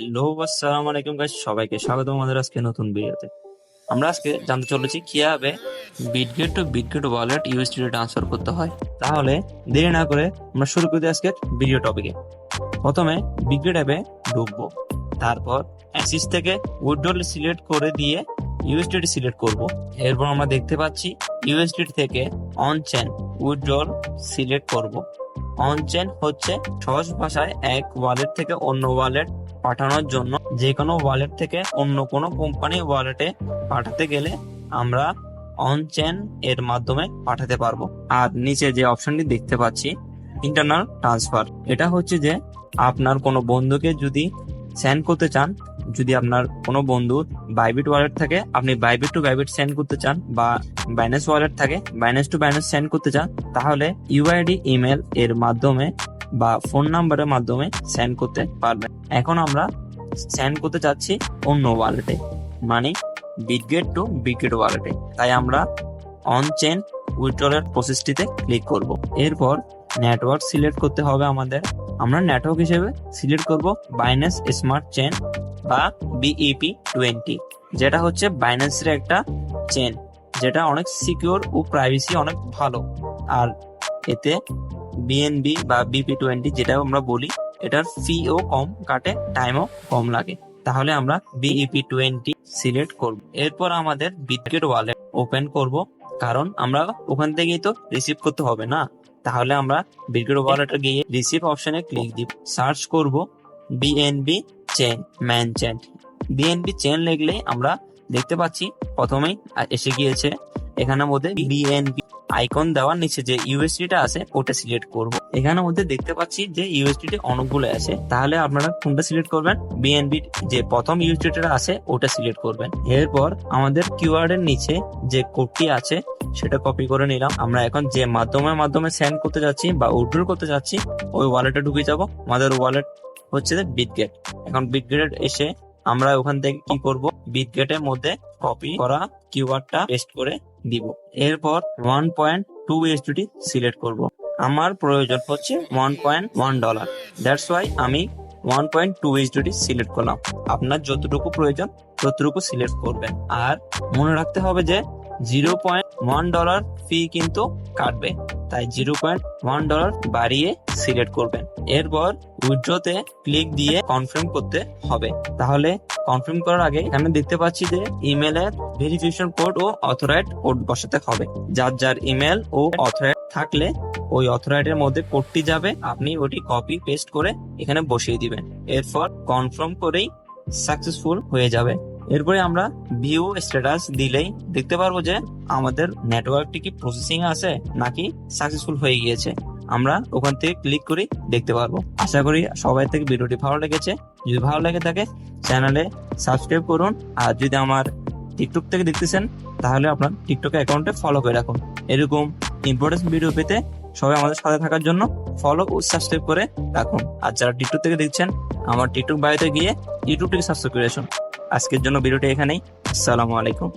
Hello, আসসালামু আলাইকুম guys, সবাইকে স্বাগত আমাদের আজকে নতুন ভিডিওতে। আমরা আজকে জানতে চলেছি কিভাবে Bitget to Bitget wallet USDT transfer করতে হয়। তাহলে দেরি না করে আমরা শুরু করি আজকের ভিডিও টপিকে। প্রথমে বিটগেট অ্যাপে ঢুকবো, তারপর অ্যাক্সিস থেকে উইথড্রল সিলেক্ট করে দিয়ে ইউএসডিটি সিলেক্ট করব। এরপর আমরা দেখতে পাচ্ছি ইউএসডিটি থেকে অন চেন উইথড্রল সিলেক্ট করব। অন চেন হচ্ছে সহজ ভাষায় এক ওয়ালেট থেকে অন্য ওয়ালেট পাঠানোর জন্য। যে কোনো ওয়ালেট থেকে অন্য কোনো কোম্পানি ওয়ালেটে পাঠাতে গেলে আমরা অন চেন এর মাধ্যমে পাঠাতে পারবো। আর নিচে যে অপশনটি দেখতে পাচ্ছি ইন্টারনাল ট্রান্সফার, এটা হচ্ছে যে আপনার কোনো বন্ধুকে যদি সেন্ড করতে চান, যদি আপনার কোনো বন্ধুর বাইবিট ওয়ালেট থাকে আপনি বাইবিট টু বাইবিট সেন্ড করতে চান, বা বাইন্যান্স ওয়ালেট থাকে বাইন্যান্স টু বাইন্যান্স সেন্ড করতে চান, তাহলে ইউআইডি ইমেল এর মাধ্যমে বা ফোন নাম্বারের মাধ্যমে সেন্ড করতে পারবেন। এখন আমরা সেন্ড করতে চাচ্ছি অন্য ওয়ালেটে, মানে বিটগেট টু বিটগেট ওয়ালেটে। তাই আমরা অন চেন উইথড্রলের প্রসেসটিতে ক্লিক করব। এরপর নেটওয়ার্ক সিলেক্ট করতে হবে আমাদের। আমরা নেটওয়ার্ক হিসেবে সিলেক্ট করব বাইন্যান্স স্মার্ট চেন বা BEP20, যেটা হচ্ছে বাইন্যান্সের একটা চেন, যেটা অনেক সিকিউর ও প্রাইভেসি অনেক ভালো। আর এতে BNB বা BP20 যেটা আমরা বলি, এটার ফিও কম কাটে, টাইমও কম লাগে। তাহলে আমরা BEP20 সিলেক্ট করব। এরপর আমাদের বিটগেট ওয়ালেট ওপেন করব, কারণ আমরা ওখান থেকেই তো রিসিভ করতে হবে না। তাহলে আমরা বিটগেট ওয়ালেটে গিয়ে রিসিভ অপশনে ক্লিক দিব, সার্চ করব BNB চেন, ম্যান চেন। BNB চেন লিখলেই আমরা দেখতে পাচ্ছি প্রথমেই এসে গিয়েছে। এখানের মধ্যে BNB আইকন দেওয়ার নিচে যে ইউএসডিটা আছে ওটা সিলেক্ট করব। এখানের মধ্যে দেখতে পাচ্ছি যে ইউএসডিটি অনেকগুলো আছে, তাহলে আপনারা কোনটা সিলেক্ট করবেন? BNB যে প্রথম ইউএসডিটা আছে ওটা সিলেক্ট করবেন। এরপর আমাদের কিওয়ার্ড এর নিচে যে কোডটি আছে সেটা কপি করে নিলাম। আমরা এখন যে মাধ্যমে সেন্ড করতে যাচ্ছি বা উইথড্র করতে যাচ্ছি ওই ওয়ালেটে ঢুকে যাব। আমাদের ওয়ালেট হচ্ছে বিটগেট। এখন বিটগেট এসে আমরা ওখান থেকে কি করব, বিটগেটের মধ্যে কপি করা কিওয়ার্ডটা পেস্ট করে দিব। এরপর 1.2 USDT সিলেক্ট করব। আমার প্রয়োজন হচ্ছে $1.1, দ্যাটস ওয়াই আমি 1.2 USDT সিলেক্ট করলাম। আপনার যতটুকু প্রয়োজন ততটুকু সিলেক্ট করবেন। আর মনে রাখতে হবে যে $0.1 ফি কিন্তু কাটবে, তাই $0.1 বাড়িয়ে সিলেক্ট করবেন। এরপর উইথড্রতে ক্লিক দিয়ে কনফার্ম করতে হবে। তাহলে কনফার্ম করার আগে এখানে দেখতে পাচ্ছি যে ইমেলের ভেরিফিকেশন কোড ও অথরাইড কোড বসাতে হবে। যার ইমেল ও অথরাইড থাকলে ওই অথরাইডের মধ্যে কোডটি যাবে, আপনি ওটি কপি পেস্ট করে এখানে বসিয়ে দিবেন। এরপর কনফার্ম করেই সাকসেসফুল হয়ে যাবে। এরপরে আমরা ভিউ স্ট্যাটাস দিলেই দেখতে পারবো যে আমাদের নেটওয়ার্কটি কি প্রসেসিং আছে নাকি সাকসেসফুল হয়ে গিয়েছে। আমরা ওখান থেকে ক্লিক করে দেখতে পারবো। আশা করি সবাই থেকে ভিডিওটি ভালো লেগেছে। যদি ভালো লেগে থাকে চ্যানেলে সাবস্ক্রাইব করুন। আর যদি আমার টিকটক থেকে দেখতেছেন তাহলে আপনার টিকটক অ্যাকাউন্টে ফলো করে রাখুন। এরকম ইম্পর্টেন্ট ভিডিও পেতে সবাই আমাদের সাথে থাকার জন্য ফলো ও সাবস্ক্রাইব করে রাখুন। আর যারা টিকটক থেকে দেখছেন আমার টিকটক বায়োতে গিয়ে ইউটিউব থেকে সাবস্ক্রাইব করে আসুন। আজকের জন্য ভিডিওটি এখানেই। আসসালামু আলাইকুম।